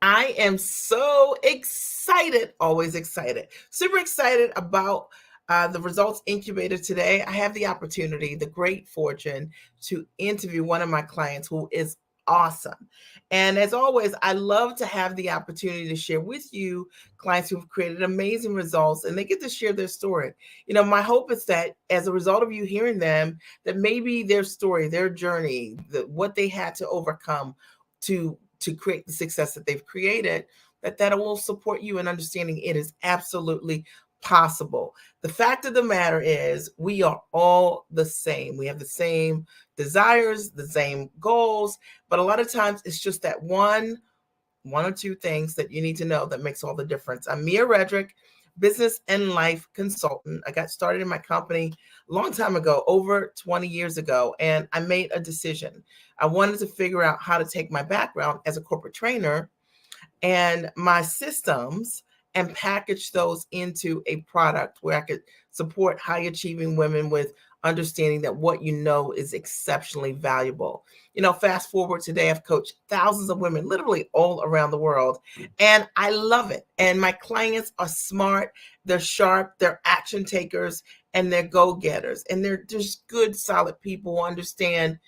I am so excited, always excited, super excited about the Results Incubator today. I have the opportunity, the great fortune to interview one of my clients who is awesome. And as always, I love to have the opportunity to share with you clients who've created amazing results and they get to share their story. My hope is that as a result of you hearing them, that maybe their story, their journey, what they had to overcome to create the success that they've created, that will support you in understanding it is absolutely possible. The fact of the matter is we are all the same. We have the same desires, the same goals, but a lot of times it's just that one or two things that you need to know that makes all the difference. I'm Mia Redrick, business and life consultant. I got started in my company a long time ago, over 20 years ago, and I made a decision. I wanted to figure out how to take my background as a corporate trainer and my systems and package those into a product where I could support high achieving women with understanding that what you know is exceptionally valuable. Fast forward today, I've coached thousands of women literally all around the world, and I love it. And my clients are smart, they're sharp, they're action takers, and they're go-getters, and they're just good, solid people who understand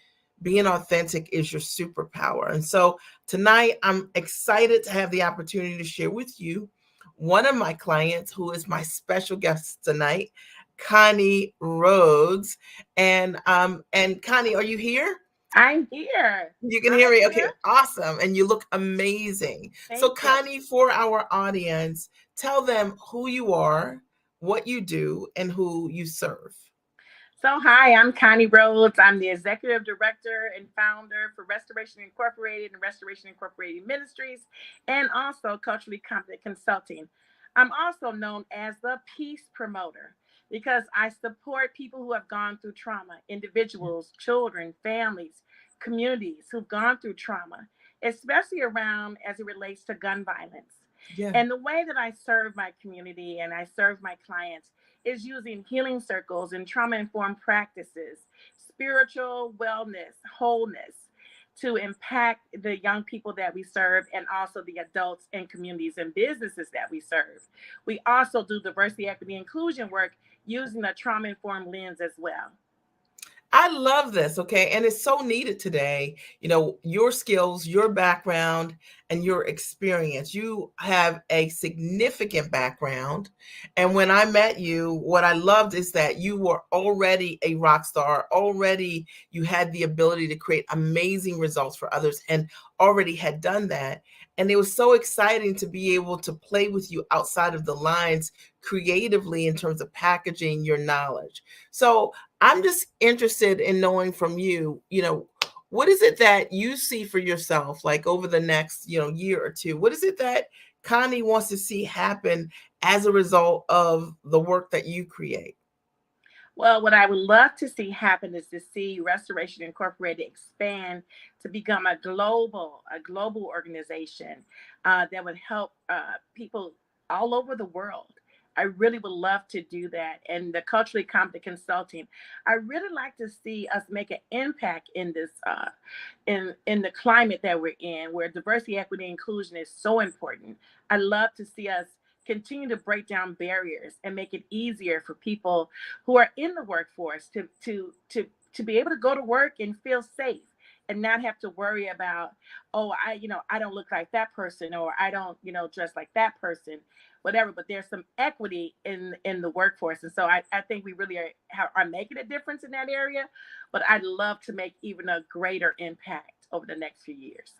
being authentic is your superpower. And so tonight, I'm excited to have the opportunity to share with you one of my clients who is my special guest tonight, Connie Rhodes. And Connie, are you here? I'm here. You can hear Hi, me. Mia. Okay, awesome. And you look amazing. So, Thank you. Connie, for our audience, tell them who you are, what you do, and who you serve. Hi, I'm Connie Rhodes. I'm the executive director and founder for Restoration Incorporated and Restoration Incorporated Ministries, and also Culturally Competent Consulting. I'm also known as the peace promoter because I support people who have gone through trauma, individuals, children, families, communities who've gone through trauma, especially around as it relates to gun violence. Yeah. And the way that I serve my community and I serve my clients is using healing circles and trauma informed practices, spiritual wellness, wholeness to impact the young people that we serve and also the adults and communities and businesses that we serve. We also do diversity, equity, inclusion work using a trauma informed lens as well. I love this. Okay. And it's so needed today. Your skills, your background, and your experience. You have a significant background. And when I met you, what I loved is that you were already a rock star. Already, you had the ability to create amazing results for others and already had done that. And it was so exciting to be able to play with you outside of the lines creatively in terms of packaging your knowledge. So, I'm just interested in knowing from you, what is it that you see for yourself, like over the next, year or two? What is it that Connie wants to see happen as a result of the work that you create? Well, what I would love to see happen is to see Restoration Incorporated expand to become a global organization that would help people all over the world. I really would love to do that. And the culturally competent consulting, I really like to see us make an impact in this, in the climate that we're in, where diversity, equity, inclusion is so important. I love to see us continue to break down barriers and make it easier for people who are in the workforce to be able to go to work and feel safe and not have to worry about, oh, I don't look like that person, or I don't dress like that person, whatever. But there's some equity in the workforce, and so I think we really are making a difference in that area. But I'd love to make even a greater impact over the next few years.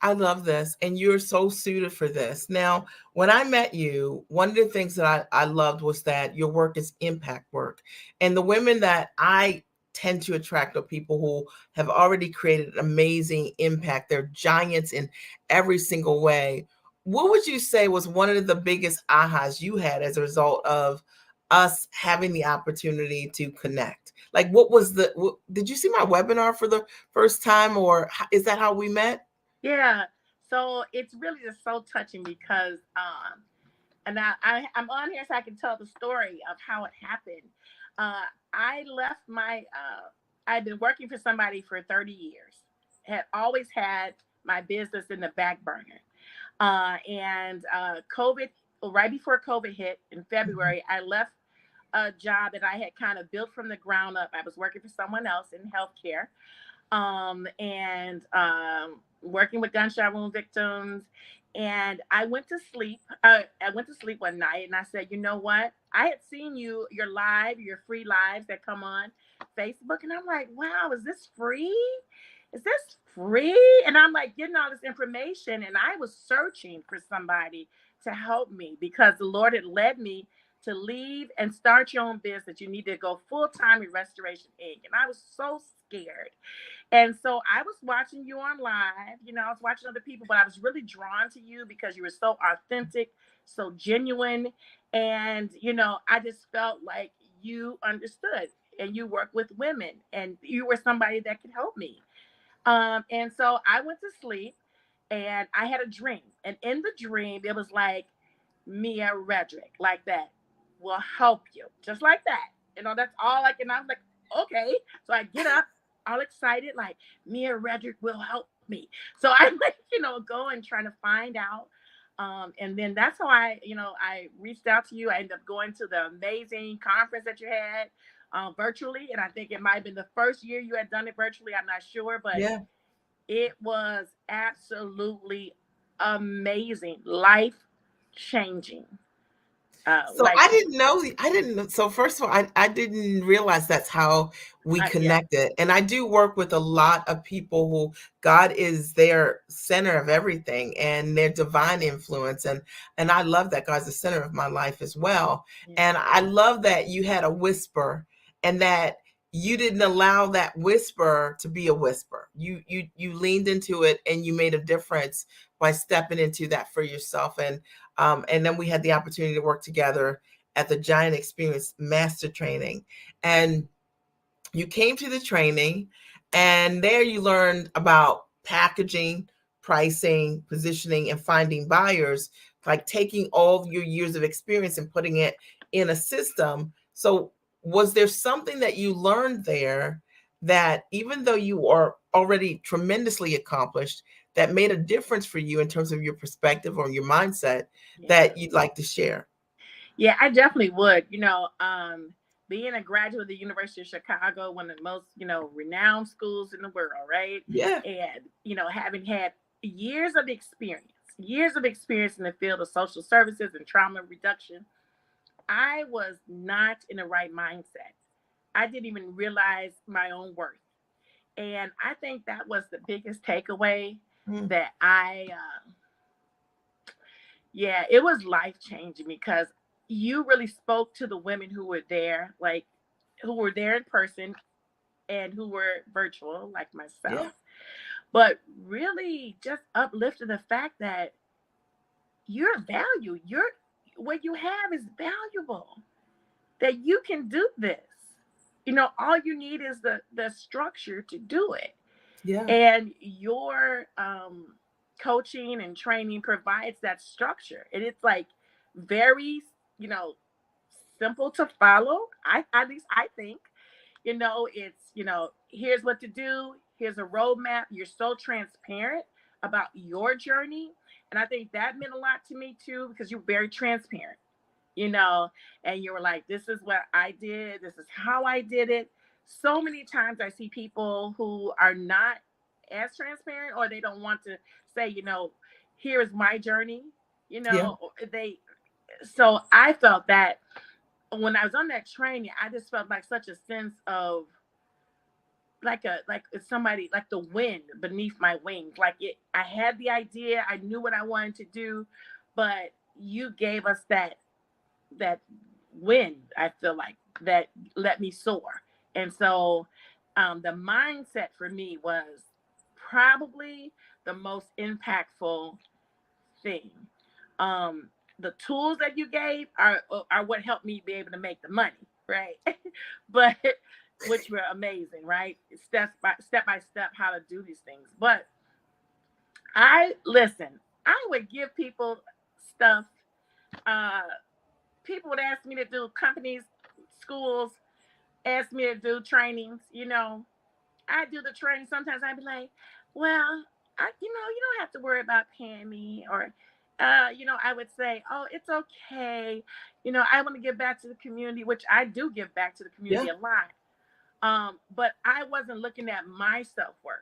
I love this, and you're so suited for this. Now, when I met you, one of the things that I loved was that your work is impact work. And the women that I tend to attract are people who have already created amazing impact. They're giants in every single way. What would you say was one of the biggest ahas you had as a result of us having the opportunity to connect? Like, did you see my webinar for the first time, or is that how we met? Yeah. So it's really just so touching because and I'm on here so I can tell the story of how it happened. I left I'd been working for somebody for 30 years, had always had my business in the back burner. And COVID, right before COVID hit in Mhm. February, I left a job that I had kind of built from the ground up. I was working for someone else in healthcare, and working with gunshot wound victims. And I went to sleep. I went to sleep one night, and I said, you know what? I had seen your free lives that come on Facebook, and I'm like, wow, is this free? Is this free? And I'm like getting all this information, and I was searching for somebody to help me because the Lord had led me to leave and start your own business. You need to go full time with Restoration Inc. And I was so scared. And so I was watching you on live, I was watching other people, but I was really drawn to you because you were so authentic, so genuine. And, I just felt like you understood and you work with women and you were somebody that could help me. And so I went to sleep and I had a dream. And in the dream, it was like Mia Redrick, like that, will help you, just like that. That's all I can. I'm like, okay. So I get up, all excited, like Mia Redrick will help me. So I'm like, going trying to find out. And then that's how I reached out to you. I ended up going to the amazing conference that you had virtually. And I think it might have been the first year you had done it virtually. I'm not sure, but Yeah. it was absolutely amazing, life changing, So life I changing. didn't know. I didn't. So first of all, I didn't realize that's how we Yeah, connected. And I do work with a lot of people who God is their center of everything and their divine influence. And I love that God's the center of my life as well. yeah, And I love that you had a whisper and that you didn't allow that whisper to be a whisper. You leaned into it and you made a difference by stepping into that for yourself. And then we had the opportunity to work together at the Giant Experience Master Training. And you came to the training, and there you learned about packaging, pricing, positioning, and finding buyers, like taking all your years of experience and putting it in a system. So, was there something that you learned there that, even though you are already tremendously accomplished, that made a difference for you in terms of your perspective or your mindset yeah. that you'd like to share? Yeah, I definitely would. Being a graduate of the University of Chicago, one of the most, renowned schools in the world, right? Yeah, And, having had years of experience in the field of social services and trauma reduction, I was not in the right mindset. I didn't even realize my own worth. And I think that was the biggest takeaway mm, that yeah, it was life changing because you really spoke to the women who were there, like who were there in person and who were virtual, like yeah, myself, but really just uplifted the fact that your value, what you have is valuable, that you can do this. All you need is the structure to do it. yeah, And your coaching and training provides that structure. And it's like very, you know, simple to follow. At least I think, it's, here's what to do, here's a roadmap. You're so transparent about your journey. And I think that meant a lot to me too, because you're very transparent, you know, and you were like, this is what I did, this is how I did it. So many times I see people who are not as transparent, or they don't want to say, here is my journey, yeah, they so I felt that when I was on that training, I just felt like such a sense of like somebody, like the wind beneath my wings. Like I had the idea, I knew what I wanted to do, but you gave us that wind, I feel like, that let me soar. And so the mindset for me was probably the most impactful thing. Um, the tools that you gave are what helped me be able to make the money, right? But which were amazing, right? Step by step how to do these things. But I listen, I would give people stuff. Uh, People would ask me to do, companies, schools ask me to do trainings. I do the training. Sometimes I'd be like, well, You don't have to worry about paying me, or, I would say, oh, it's okay. I want to give back to the community, which I do give back to the community Yeah. a lot. But I wasn't looking at my self worth.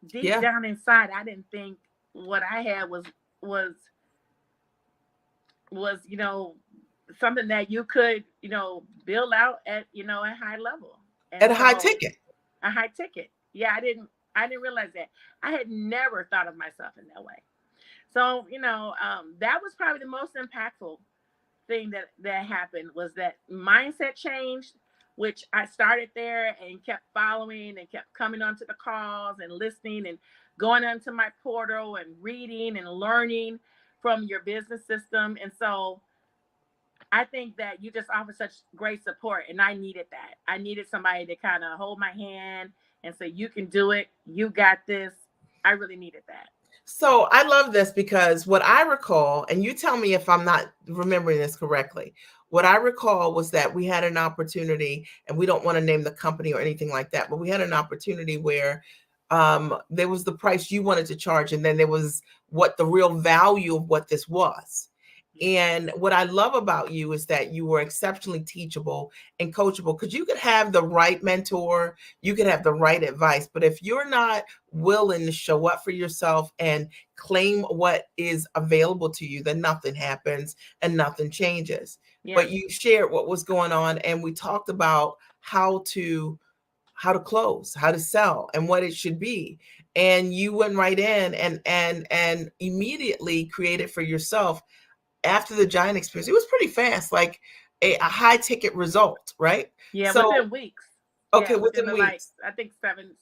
Deep Yeah. down inside, I didn't think what I had was something that you could, build out at, a high level. And At a high so ticket. a high ticket. Yeah, I didn't realize that. I had never thought of myself in that way. So, that was probably the most impactful thing that happened, was that mindset changed, which I started there and kept following and kept coming onto the calls and listening and going onto my portal and reading and learning from your business system. And so I think that you just offer such great support, and I needed that. I needed somebody to kind of hold my hand and say, "You can do it. You got this." I really needed that. So I love this because what I recall, and you tell me if I'm not remembering this correctly, what I recall was that we had an opportunity, and we don't want to name the company or anything like that, but we had an opportunity where there was the price you wanted to charge, and then there was what the real value of what this was. Yeah. And what I love about you is that you were exceptionally teachable and coachable, because you could have the right mentor, you could have the right advice, but if you're not willing to show up for yourself and claim what is available to you, then nothing happens and nothing changes. Yeah. But you shared what was going on, and we talked about how to close, how to sell, and what it should be. And you went right in and immediately created for yourself, after the giant experience. It was pretty fast, like a high ticket result, right? Yeah, So within weeks. okay, Yeah, within within the, like, weeks. I think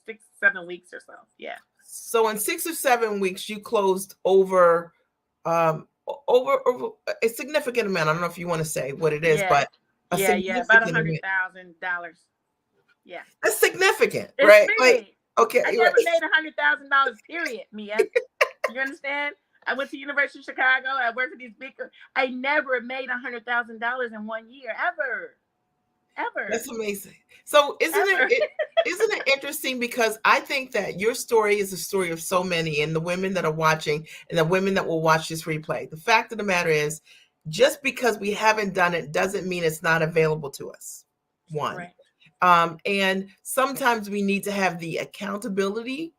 6, 7 weeks or so. Yeah. So in 6 or 7 weeks, you closed over a significant amount. I don't know if you want to say what it is, Yeah. but a Yeah. About a significant hundred amount. thousand dollars. Yeah. That's significant, It's right? Like, big. okay, I right. never made $100,000, period, Mia. You understand? I went to University of Chicago. I worked for these big. I never made $100,000 in 1 year, ever, ever, That's amazing. So ever. isn't it interesting, because I think that your story is the story of so many, and the women that are watching and the women that will watch this replay. The fact of the matter is, just because we haven't done it doesn't mean it's not available to us. One. Correct. And sometimes we need to have the accountability,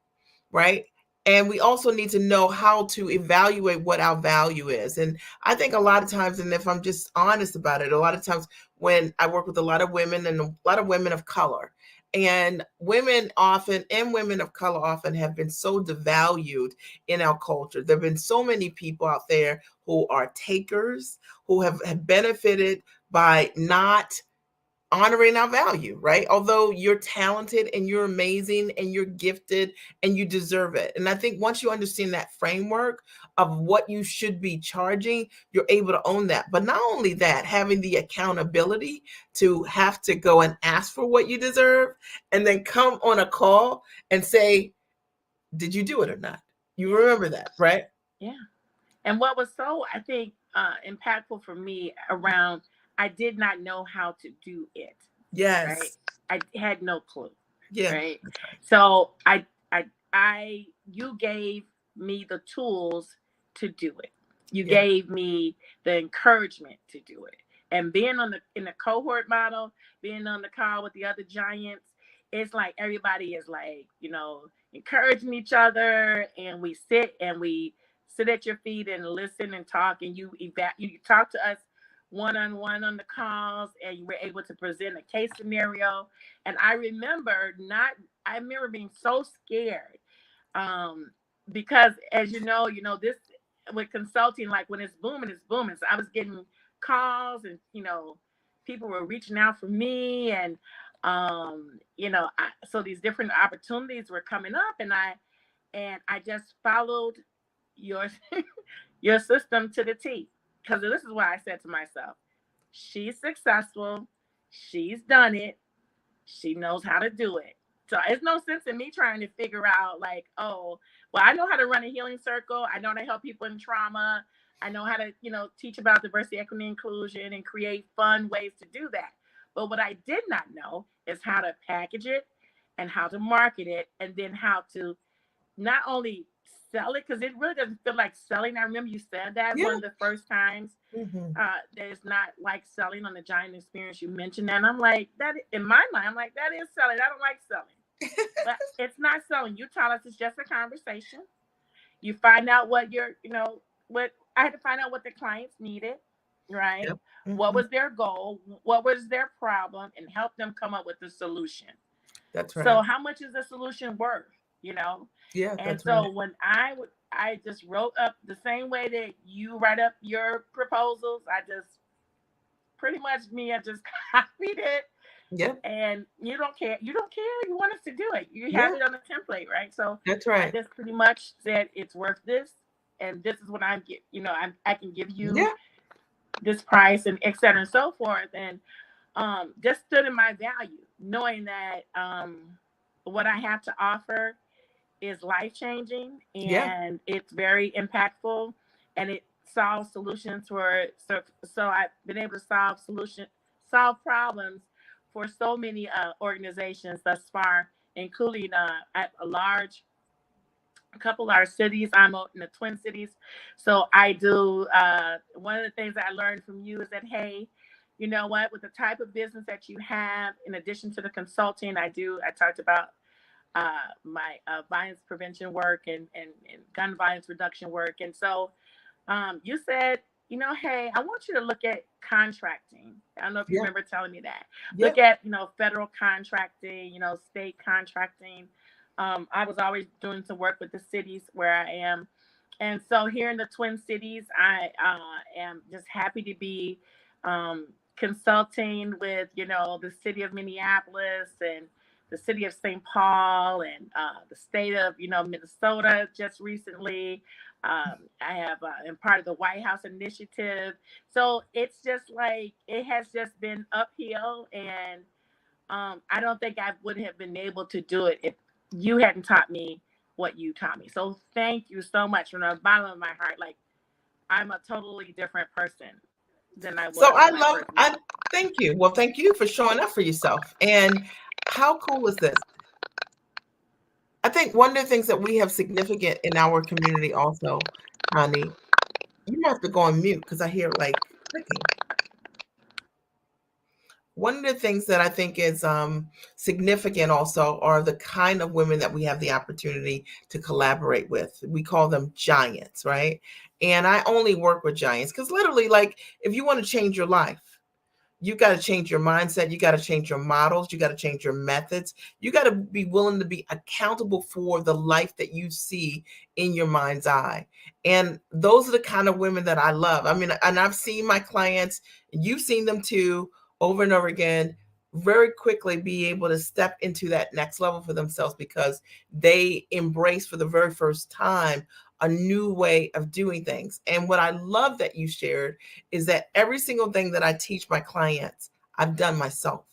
right? And we also need to know how to evaluate what our value is. And I think a lot of times, and if I'm just honest about it, a lot of times when I work with a lot of women and a lot of women of color, and women of color often have been so devalued in our culture. There have been so many people out there who are takers, who have benefited by not honoring our value, right? Although you're talented and you're amazing and you're gifted and you deserve it. And I think once you understand that framework of what you should be charging, you're able to own that. But not only that, having the accountability to have to go and ask for what you deserve, and then come on a call and say, did you do it or not? You remember that, right? Yeah. And what was so, I think, impactful for me around, I did not know how to do it. Right. Yes. I had no clue. Yeah. Right. So you gave me the tools to do it. You Yeah. gave me the encouragement to do it. And being in the cohort model, being on the call with the other giants, it's like everybody is like, encouraging each other, and we sit at your feet and listen and talk, and you talk to us one on one on the calls, and you were able to present a case scenario. And I remember being so scared, um, because, as this, with consulting, like, when it's booming, it's booming. So I was getting calls, and people were reaching out for me, and so these different opportunities were coming up, and I just followed your your system to the T. Because this is why I said to myself, she's successful, she's done it, she knows how to do it. So it's no sense in me trying to figure out, like, oh, well, I know how to run a healing circle. I know how to help people in trauma. I know how to, teach about diversity, equity, inclusion, and create fun ways to do that. But what I did not know is how to package it, and how to market it, and then how to not only sell it, because it really doesn't feel like selling. I remember you said that Yeah. one of the first times. Hmm. That it's not like selling on the Giant Experience. You mentioned that, and I'm like, that in my mind, I'm like, that is selling. I don't like selling, but it's not selling. You tell us it's just a conversation. You find out what what I had to find out what the clients needed, right? Yep. What Hmm. was their goal? What was their problem? And help them come up with the solution. That's So right. how much is the solution worth? You know? Yeah, And that's right. so when I just wrote up the same way that you write up your proposals. I just pretty much me, I just copied it, Yep. and you don't care. You don't care. You want us to do it. You have Yeah, it on a template, right? So that's I right. just pretty much said it's worth this, and this is what I get. I can give you Yeah. this price, and et cetera and so forth, and just stood in my value, knowing that what I have to offer is life changing, Yeah. and it's very impactful, and it solves solutions for so I've been able to solve problems for so many organizations thus far, including at a couple of our cities. I'm out in the Twin Cities, so I do. One of the things I learned from you is that, hey, you know what? With the type of business that you have, in addition to the consulting, I talked about my violence prevention work, and gun violence reduction work. And so you said, hey, I want you to look at contracting. I don't know if you Yeah. remember telling me that. Yeah. Look at, federal contracting, state contracting. I was always doing some work with the cities where I am. And so here in the Twin Cities, I am just happy to be consulting with, the city of Minneapolis, and the city of St. Paul, and the state of, Minnesota just recently. I have am part of the White House initiative. So it's just like it has just been uphill, and I don't think I would have been able to do it if you hadn't taught me what you taught me. So thank you so much from the bottom of my heart. Like, I'm a totally different person than I So was I when I love, first met I you. thank you. Well, thank you for showing up for yourself. And how cool is this? I think one of the things that we have significant in our community also, Connie, you have to go on mute because I hear like clicking. One of the things that I think is significant also are the kind of women that we have the opportunity to collaborate with. We call them giants, right? And I only work with giants because literally, like, if you want to change your life, you got to change your mindset. You got to change your models. You got to change your methods. You got to be willing to be accountable for the life that you see in your mind's eye. And those are the kind of women that I love. I mean, and I've seen my clients, you've seen them too, over and over again, very quickly be able to step into that next level for themselves because they embrace for the very first time a new way of doing things. And what I love that you shared is that every single thing that I teach my clients, I've done myself.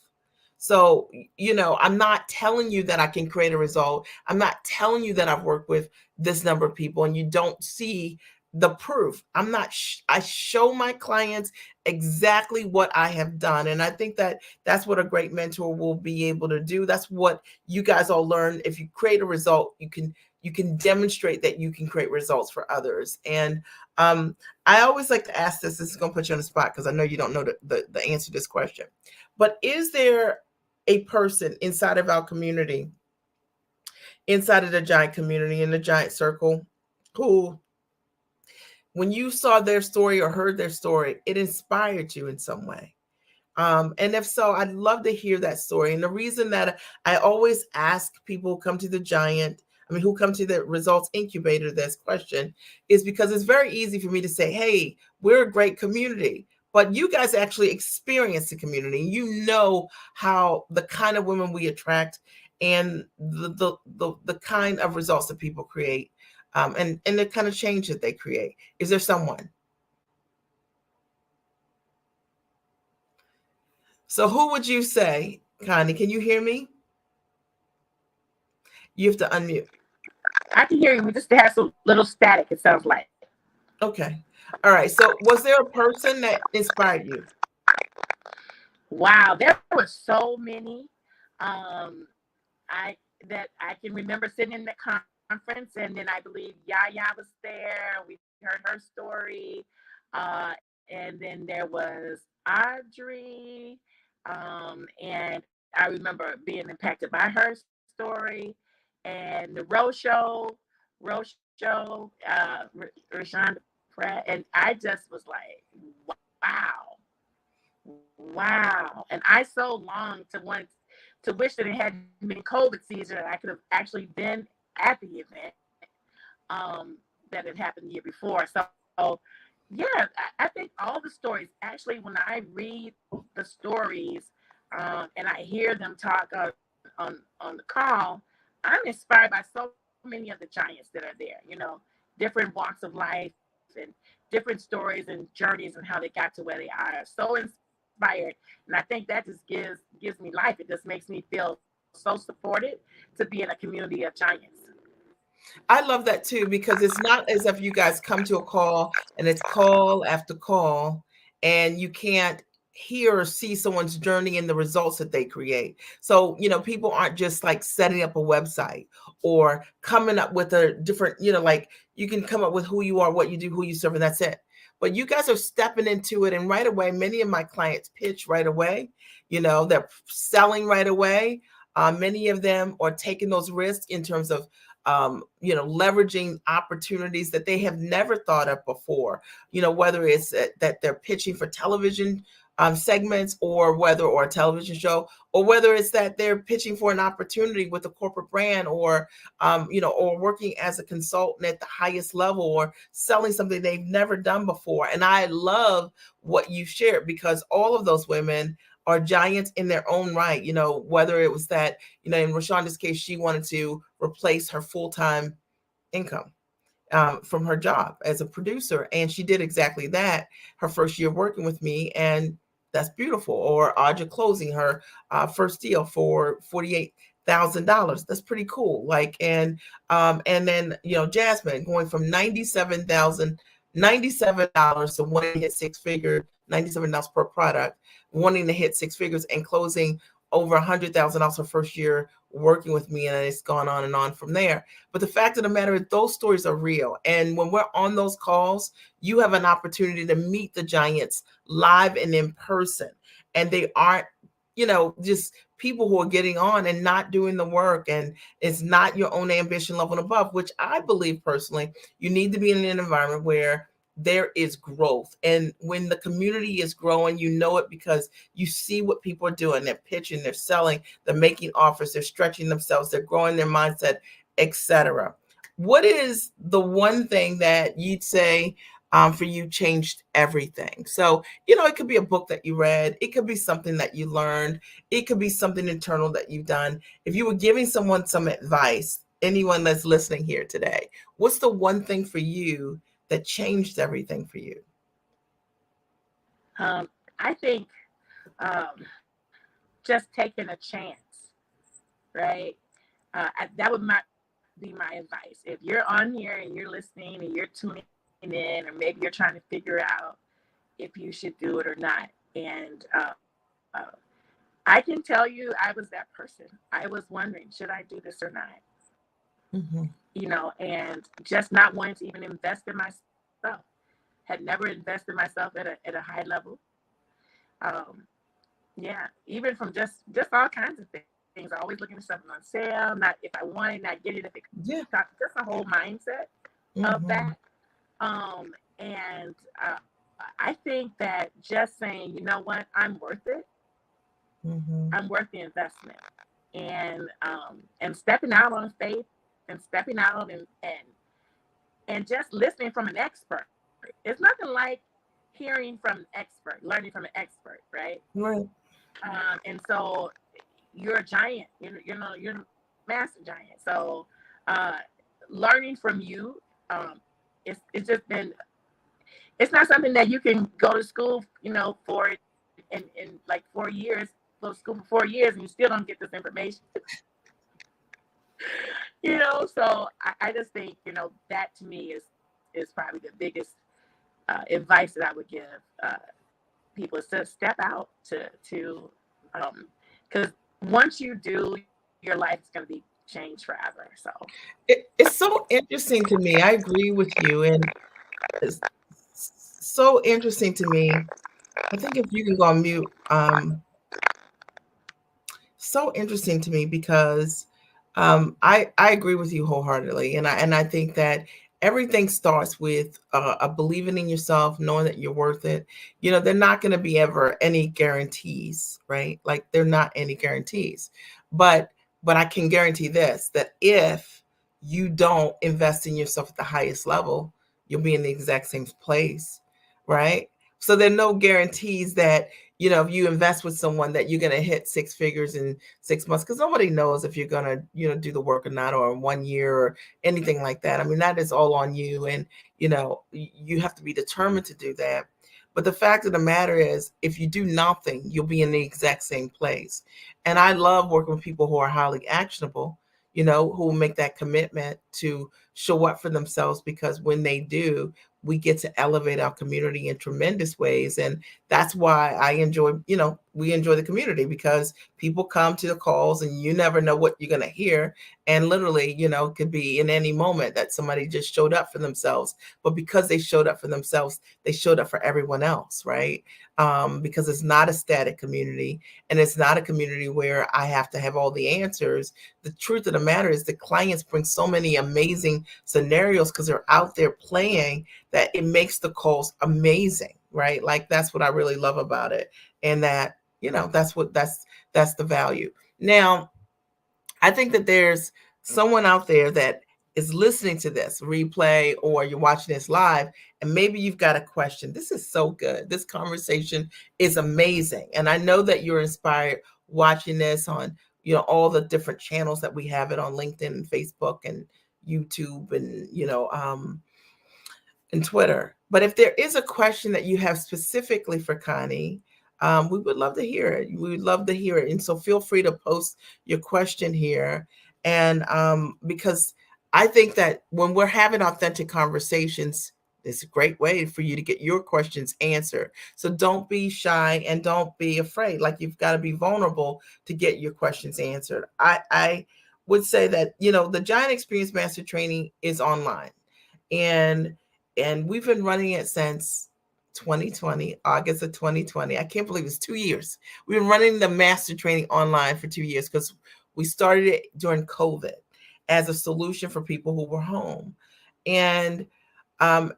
So, I'm not telling you that I can create a result. I'm not telling you that I've worked with this number of people and you don't see the proof. I'm not, I show my clients exactly what I have done. And I think that that's what a great mentor will be able to do. That's what you guys all learn. If you create a result, you can demonstrate that you can create results for others. And I always like to ask this. This is going to put you on the spot because I know you don't know the answer to this question. But is there a person inside of our community, inside of the giant community, in the giant circle, who, when you saw their story or heard their story, it inspired you in some way? And if so, I'd love to hear that story. And the reason that I always ask people who come to the giant, who come to the results incubator, this question is because it's very easy for me to say, hey, we're a great community. But you guys actually experience the community. You know how the kind of women we attract and the kind of results that people create, and the kind of change that they create. Is there someone? So who would you say, Connie? Can you hear me? You have to unmute. I can hear you. We just have some little static, it sounds like. Okay. All right. So was there a person that inspired you? Wow, there were so many. Um, I that I can remember sitting in the conference, and then I believe Yaya was there. We heard her story, and then there was Audrey, and I remember being impacted by her story, and the Road Show, Rashawn Pratt, and I just was like, wow, wow. And I so longed to wish that it hadn't been COVID season. I could have actually been at the event that had happened the year before. So, yeah, I think all the stories, actually, when I read the stories and I hear them talk on the call, I'm inspired by so many of the giants that are there, different walks of life and different stories and journeys and how they got to where they are. So inspired. And I think that just gives me life. It just makes me feel so supported to be in a community of giants. I love that too, because it's not as if you guys come to a call and it's call after call and you can't hear or see someone's journey and the results that they create. So, people aren't just like setting up a website or coming up with a different, like you can come up with who you are, what you do, who you serve, and that's it. But you guys are stepping into it. And right away, many of my clients pitch right away. They're selling right away. Many of them are taking those risks in terms of leveraging opportunities that they have never thought of before, whether it's that they're pitching for television segments or a television show, or whether it's that they're pitching for an opportunity with a corporate brand or working as a consultant at the highest level or selling something they've never done before. And I love what you shared, because all of those women are giants in their own right, whether it was that, in Rashonda's case, she wanted to replace her full-time income from her job as a producer. And she did exactly that her first year working with me. And that's beautiful. Or Audra closing her first deal for $48,000. That's pretty cool. And then, Jasmine going from $97 to wanting to hit six figures, $97 per product, wanting to hit six figures and closing over $100,000 her first year working with me, and it's gone on and on from there. But the fact of the matter is, those stories are real. And when we're on those calls, you have an opportunity to meet the giants live and in person. And they aren't, just people who are getting on and not doing the work. And it's not your own ambition level and above, which I believe personally, you need to be in an environment where there is growth. And when the community is growing, you know it because you see what people are doing. They're pitching, they're selling, they're making offers, they're stretching themselves, they're growing their mindset, etc. What is the one thing that you'd say for you changed everything? So, it could be a book that you read, it could be something that you learned, it could be something internal that you've done. If you were giving someone some advice, anyone that's listening here today, what's the one thing for you that changed everything for you? I think just taking a chance, right? That would be my advice. If you're on here and you're listening and you're tuning in, or maybe you're trying to figure out if you should do it or not. And I can tell you, I was that person. I was wondering, should I do this or not? Mm-hmm. And just not wanting to even invest in myself. Had never invested myself at a high level. Yeah, even from just all kinds of things. Always looking for something on sale. Not if I want it, not get it if it Yeah. just a whole mindset of that. And I think that just saying, you know what, I'm worth it. I'm worth the investment, and stepping out on faith, and stepping out and just listening from an expert. It's nothing like hearing from an expert, learning from an expert, right? Right. And so you're a giant, you're a massive giant. So learning from you, it's just been, it's not something that you can go to school, for in like 4 years, go to school for 4 years and you still don't get this information. So I just think, that to me is probably the biggest advice that I would give people, is to step out to because once you do, your life is going to be change forever. So It's so interesting to me. I agree with you, and it's so interesting to me. I think if you can go on mute, so interesting to me because I agree with you wholeheartedly, and I think that everything starts with a believing in yourself, knowing that you're worth it. You know, they're not going to be ever any guarantees, right? Like they're not any guarantees, but but I can guarantee this: that if you don't invest in yourself at the highest level, you'll be in the exact same place, right? So there are no guarantees that if you invest with someone that you're going to hit six figures in 6 months, because nobody knows if you're going to do the work or not, or in 1 year or anything like that. I mean, that is all on you, and you have to be determined to do that. But the fact of the matter is, if you do nothing, you'll be in the exact same place. And I love working with people who are highly actionable, who will make that commitment to show up for themselves, because when they do, we get to elevate our community in tremendous ways. And that's why I enjoy, we enjoy the community, because people come to the calls and you never know what you're going to hear. And literally, it could be in any moment that somebody just showed up for themselves. But because they showed up for themselves, they showed up for everyone else, right? Because it's not a static community, and it's not a community where I have to have all the answers. The truth of the matter is the clients bring so many amazing scenarios because they're out there playing, that it makes the calls amazing, right? Like that's what I really love about it. And that, that's the value. Now, I think that there's someone out there that is listening to this replay, or you're watching this live, and maybe you've got a question. This is so good. This conversation is amazing. And I know that you're inspired watching this on, all the different channels that we have it on, LinkedIn and Facebook and YouTube and, and Twitter. But if there is a question that you have specifically for Connie, we would love to hear it. We would love to hear it. And so feel free to post your question here. And because I think that when we're having authentic conversations, it's a great way for you to get your questions answered. So don't be shy and don't be afraid. Like, you've got to be vulnerable to get your questions answered. I would say that, the Giant Experience Master Training is online. And we've been running it since 2020, August of 2020. I can't believe it's 2 years. We've been running the master training online for 2 years, because we started it during COVID as a solution for people who were home. And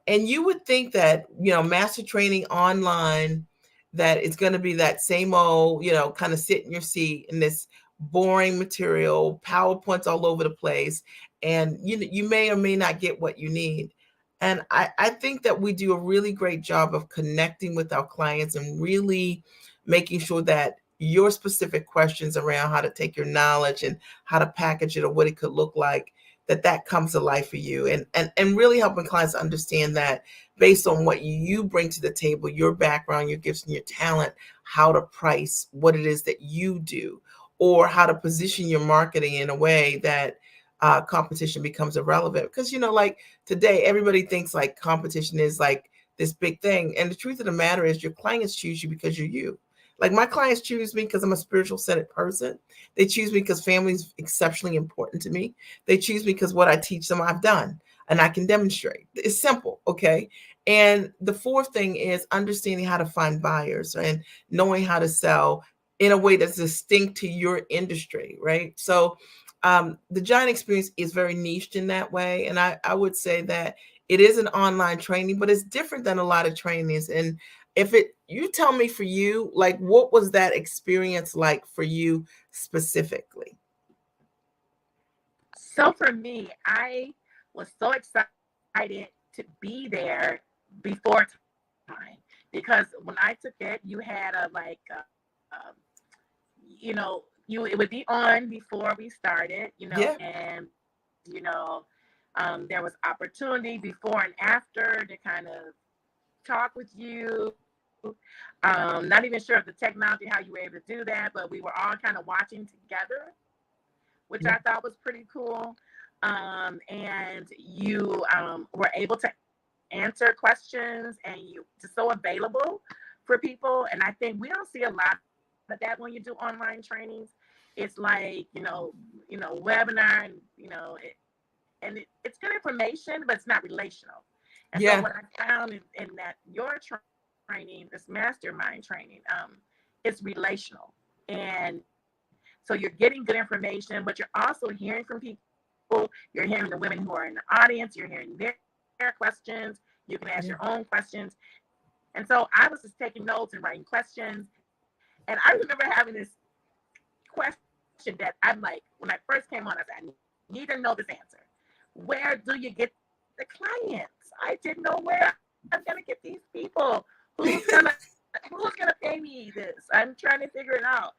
you would think that, master training online, that it's going to be that same old, kind of sit in your seat in this boring material, PowerPoints all over the place, and you may or may not get what you need. And I think that we do a really great job of connecting with our clients and really making sure that your specific questions around how to take your knowledge and how to package it, or what it could look like, that comes to life for you, and really helping clients understand that based on what you bring to the table, your background, your gifts, and your talent, how to price what it is that you do, or how to position your marketing in a way that competition becomes irrelevant. Because, like today, everybody thinks like competition is like this big thing. And the truth of the matter is, your clients choose you because you're you. Like, my clients choose me because I'm a spiritual centered person. They choose me because family is exceptionally important to me. They choose me because what I teach them, I've done and I can demonstrate. It's simple, okay? And the fourth thing is understanding how to find buyers and knowing how to sell in a way that's distinct to your industry, right? So the Giant Experience is very niched in that way. And I would say that it is an online training, but it's different than a lot of trainings. And you tell me, for you, like, what was that experience like for you specifically? So for me, I was so excited to be there before time, because when I took it, you had a like, it would be on before we started, Yeah. and there was opportunity before and after to kind of talk with you. Not even sure of the technology, how you were able to do that, but we were all kind of watching together, which Yeah. I thought was pretty cool. And you were able to answer questions, and you just so available for people. And I think we don't see a lot of that when you do online trainings. it's like, webinar, and, it's good information, but it's not relational. And so Yeah. what I found in that your training, this mastermind training, it's relational. And so you're getting good information, but you're also hearing from people. You're hearing the women who are in the audience. You're hearing their questions. You can ask Yeah. your own questions. And so I was just taking notes and writing questions. And I remember having this question that I'm like, when I first came on, I said, I need to know this answer. Where do you get the clients? I didn't know where I'm gonna get these people. Who's gonna pay me this? I'm trying to figure it out.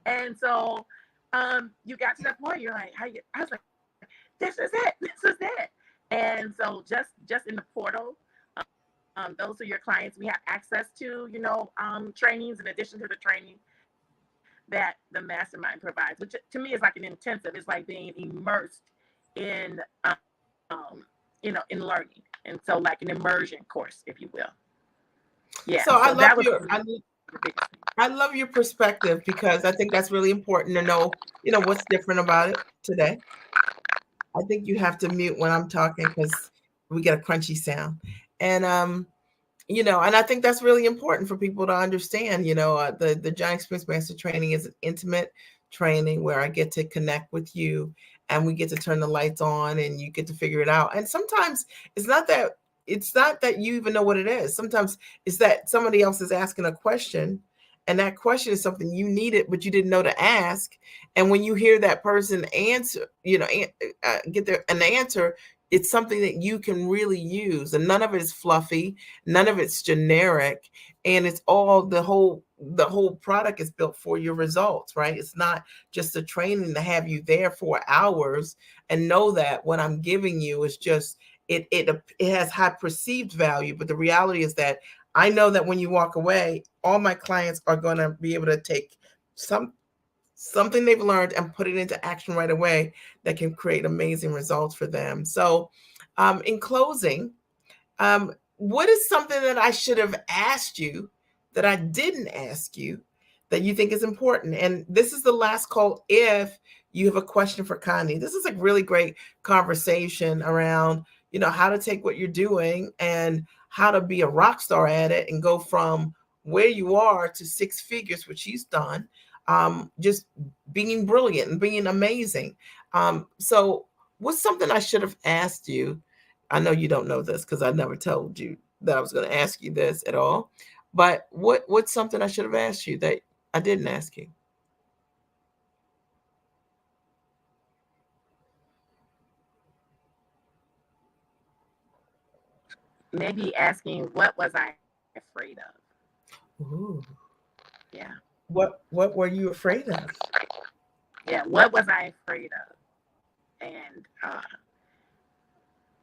And so you got to that point, you're like, I was like, this is it. This is it. And so just in the portal, those are your clients. We have access to, trainings in addition to the training that the mastermind provides, which to me is like an intensive. It's like being immersed in, in learning. And so like an immersion course, if you will. Yeah. So I So love that was your the biggest thing. I love your perspective because I think that's really important to know, what's different about it today. I think you have to mute when I'm talking because we get a crunchy sound. And and I think that's really important for people to understand. The Giant Experience Master Training is an intimate training where I get to connect with you and we get to turn the lights on and you get to figure it out. And sometimes it's not that you even know what it is. Sometimes it's that somebody else is asking a question and that question is something you needed but you didn't know to ask. And when you hear that person answer, get an answer, it's something that you can really use, and none of it is fluffy, none of it's generic, and it's all the whole product is built for your results, right? It's not just a training to have you there for hours and know that what I'm giving you is just it has high perceived value, but the reality is that I know that when you walk away, all my clients are going to be able to take something they've learned and put it into action right away that can create amazing results for them. So, in closing, what is something that I should have asked you that I didn't ask you that you think is important? And this is the last call if you have a question for Connie. This is a really great conversation around, how to take what you're doing and how to be a rock star at it and go from where you are to six figures, which she's done, just being brilliant and being amazing. So what's something I should have asked you? I know you don't know this because I never told you that I was going to ask you this at all. But what's something I should have asked you that I didn't ask you? Maybe asking, what was I afraid of? Ooh. Yeah. What were you afraid of? Yeah. What was I afraid of? And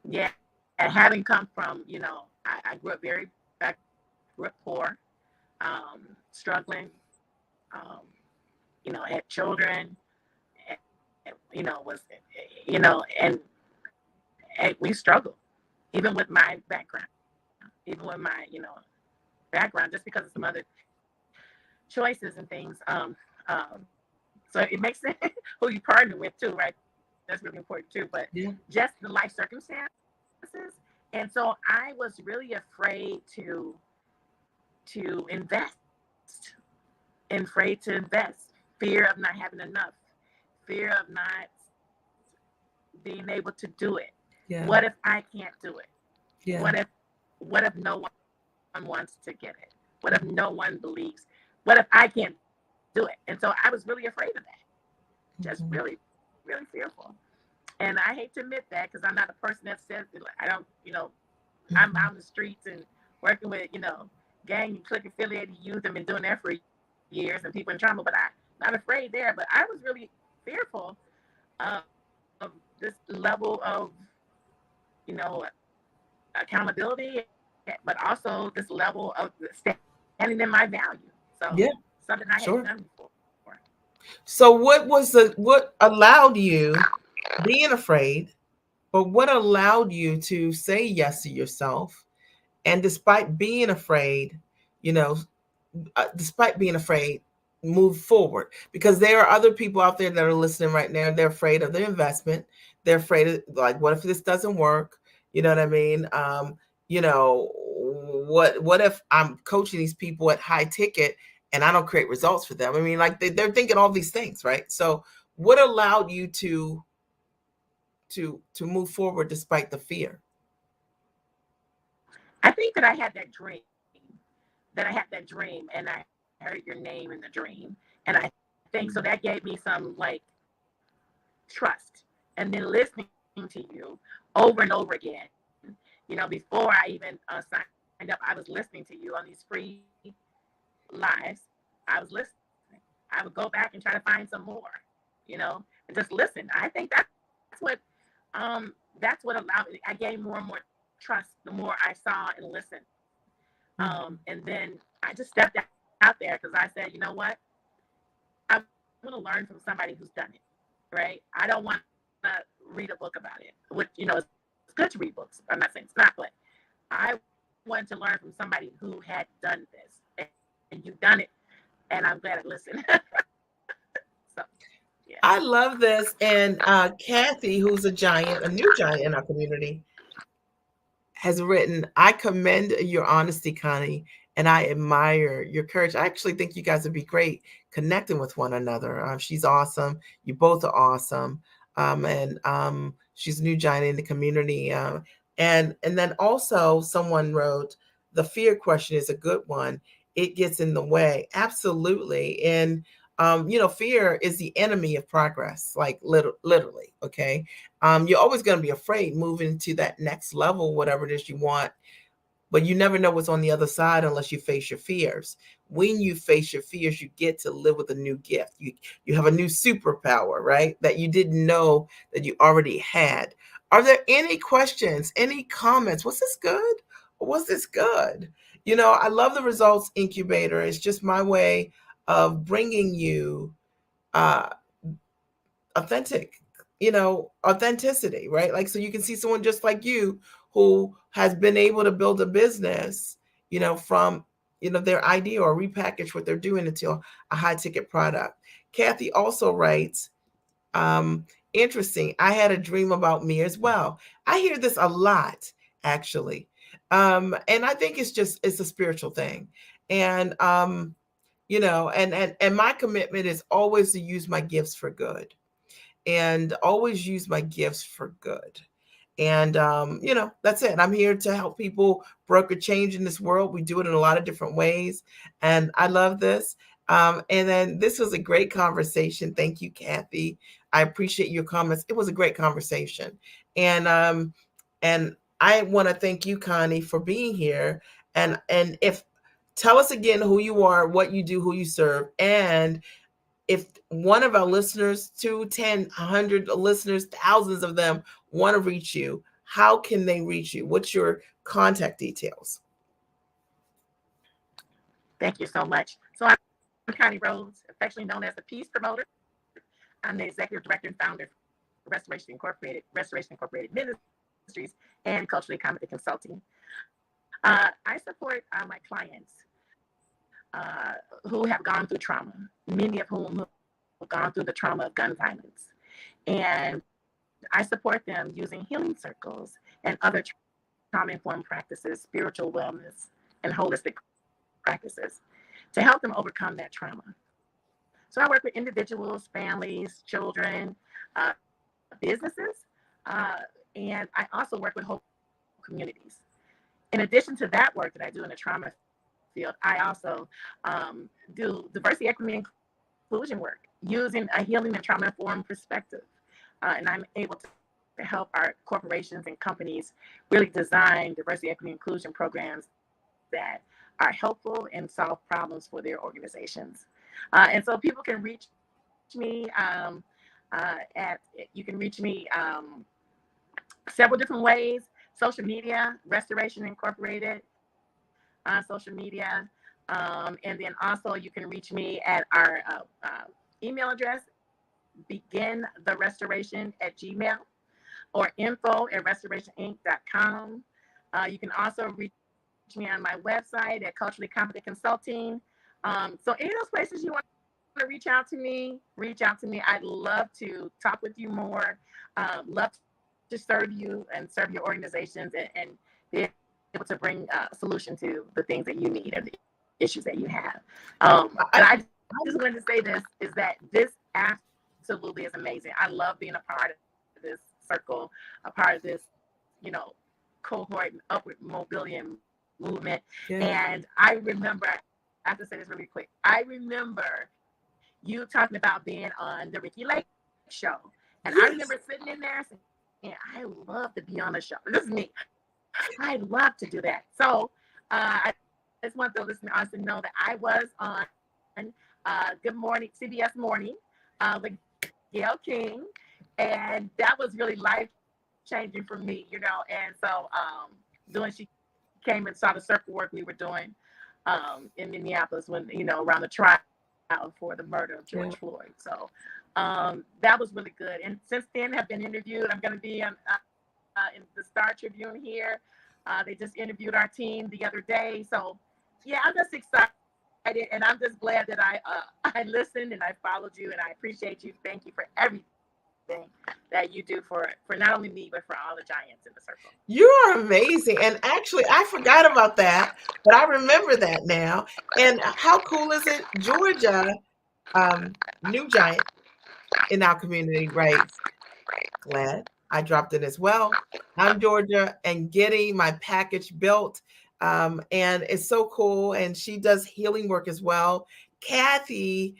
yeah, and having come from, I grew up poor, struggling, um, had children, and, was, and we struggled, even with my background, even with my, background, just because of some other choices and things. So it makes sense who you partner with too, right? That's really important too. But Yeah. just the life circumstances, and so I was really afraid to invest, afraid to invest, fear of not having enough, fear of not being able to do it. Yeah. What if I can't do it? Yeah. What if no one wants to get it? What if no one believes? What if I can't do it? And so I was really afraid of that. Just Mhm. really, really fearful. And I hate to admit that because I'm not a person that says that, like, I don't, I'm Mhm. out in the streets and working with, gang and clique affiliated youth and been doing that for years and people in trauma, but I'm not afraid there. But I was really fearful of this level of, you know, accountability, but also this level of standing in my value. So Yeah. something I hadn't done Sure. before. So what allowed you being afraid, but what allowed you to say yes to yourself? And despite being afraid, you know, despite being afraid, move forward, because there are other people out there that are listening right now. They're afraid of the investment. They're afraid of, like, what if this doesn't work? You know what I mean? You know, what if I'm coaching these people at high ticket and I don't create results for them? I mean, like they're thinking all these things, right? So what allowed you to move forward despite the fear? I think that I had that dream, and I heard your name in the dream. And I think so that gave me some like trust. And then listening to you over and over again, before I even signed up, I was listening to you on these free lives. I was listening. I would go back and try to find some more, and just listen. I think that's what allowed me. I gained more and more trust the more I saw and listened. And then I just stepped out there because I said, you know what? I want to learn from somebody who's done it, right? I don't want to read a book about it, which, it's good to read books. I'm not saying it's not, but I wanted to learn from somebody who had done this, and you've done it, and I'm glad I listened. So, yeah. I love this. And Kathy, who's a giant, a new giant in our community, has written, I commend your honesty, Connie, and I admire your courage. I actually think you guys would be great connecting with one another. She's awesome. You both are awesome. And she's a new giant in the community. And then also someone wrote, the fear question is a good one. It gets in the way. Absolutely. And fear is the enemy of progress, like literally. Okay. You're always going to be afraid moving to that next level, whatever it is you want, but you never know what's on the other side unless you face your fears. When you face your fears, you get to live with a new gift. You have a new superpower, right? That you didn't know that you already had. Are there any questions, any comments? Was this good? Or was this good? I love the results incubator. It's just my way of bringing you uh, authentic, authenticity, right? Like, so you can see someone just like you who has been able to build a business, from, their idea, or repackage what they're doing into a high ticket product. Kathy also writes, interesting. I had a dream about me as well. I hear this a lot, actually. And I think it's a spiritual thing. And, and my commitment is always to use my gifts for good, and always use my gifts for good. And that's it. I'm here to help people broker change in this world. We do it in a lot of different ways, and I love this. And then this was a great conversation. Thank you, Kathy. I appreciate your comments. It was a great conversation, and I want to thank you, Connie, for being here. And if tell us again who you are, what you do, who you serve, and if one of our listeners, 2, 10, 100 listeners, thousands of them want to reach you, how can they reach you? What's your contact details? Thank you so much. So I'm Connie Rhodes, affectionately known as the Peace Promoter. I'm the executive director and founder for Restoration Incorporated Ministries, and Culturally Competent Consulting. I support my clients who have gone through trauma, many of whom have gone through the trauma of gun violence. And I support them using healing circles and other trauma-informed practices, spiritual wellness, and holistic practices to help them overcome that trauma. So I work with individuals, families, children, businesses, and I also work with whole communities. In addition to that work that I do in the trauma field, I also do diversity, equity, and inclusion work using a healing and trauma-informed perspective. And I'm able to help our corporations and companies really design diversity, equity, and inclusion programs that are helpful and solve problems for their organizations. And so people can reach me several different ways: social media, Restoration Incorporated, social media. And then also you can reach me at our email address, begintherestoration@gmail, or info@restorationinc.com. You can also reach me on my website at Culturally Competent Consulting. So any of those places you want to to reach out to me, reach out to me. I'd love to talk with you more. Love to serve you and serve your organizations and be able to bring a solution to the things that you need and the issues that you have. And I just wanted to say this is that this absolutely is amazing. I love being a part of this circle, a part of this, you know, cohort and upward mobility movement. Yeah. And I remember, I have to say this really quick. I remember you talking about being on the Ricky Lake show. And I remember sitting in there saying, I love to be on a show. This is me. I love to do that. So I just want the listeners to know that I was on Good Morning, CBS Morning with Gail King. And that was really life changing for me, you know. And so she came and saw the circle work we were doing in Minneapolis when, you know, around the trial for the murder of George Floyd. So that was really good. And since then, have been interviewed. I'm going to be in the Star Tribune here. They just interviewed our team the other day. So yeah, I'm just excited, and I'm just glad that I listened and I followed you, and I appreciate you. Thank you for everything that you do for not only me but for all the giants in the circle. You are amazing. And actually, I forgot about that, but I remember that now. And how cool is it? Georgia, new giant in our community, right? Glad I dropped it as well. I'm Georgia and getting my package built. And it's so cool. And she does healing work as well. Kathy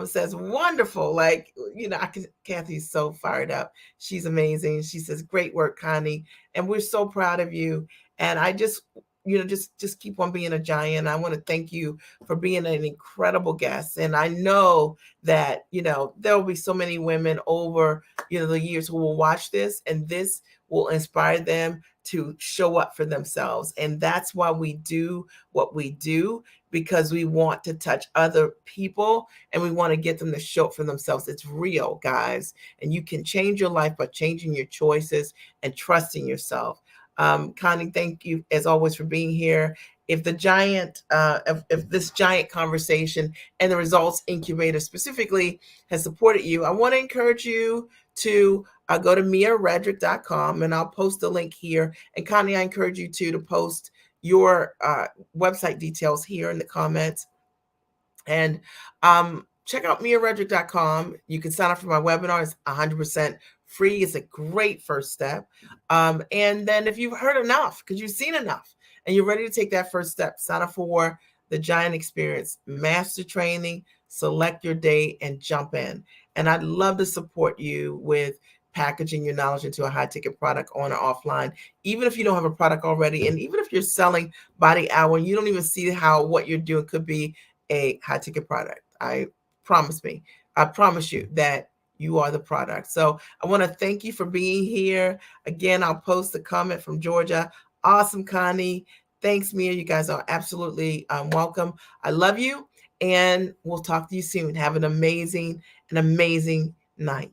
says, wonderful. Like, you know, Kathy's so fired up. She's amazing. She says, great work, Connie. And we're so proud of you. And I just, you know, just keep on being a giant. I want to thank you for being an incredible guest. And I know that, you know, there will be so many women over, you know, the years who will watch this, and this will inspire them to show up for themselves. And that's why we do what we do, because we want to touch other people and we want to get them to show up for themselves. It's real, guys. And you can change your life by changing your choices and trusting yourself. Connie, thank you as always for being here. If the giant, if this giant conversation and the results incubator specifically has supported you, I want to encourage you to go to miaredrick.com, and I'll post the link here. And Connie, I encourage you to post your website details here in the comments. And check out miaredrick.com. You can sign up for my webinar. It's 100% free. It's a great first step. And then if you've heard enough, because you've seen enough, and you're ready to take that first step, sign up for the Giant Experience Master Training, select your date, and jump in. And I'd love to support you with packaging your knowledge into a high ticket product on or offline, even if you don't have a product already. And even if you're selling Body Hour and you don't even see how what you're doing could be a high ticket product. I promise you that you are the product. So I want to thank you for being here. Again, I'll post a comment from Georgia. Awesome, Connie. Thanks, Mia. You guys are absolutely welcome. I love you, and we'll talk to you soon. Have an amazing night.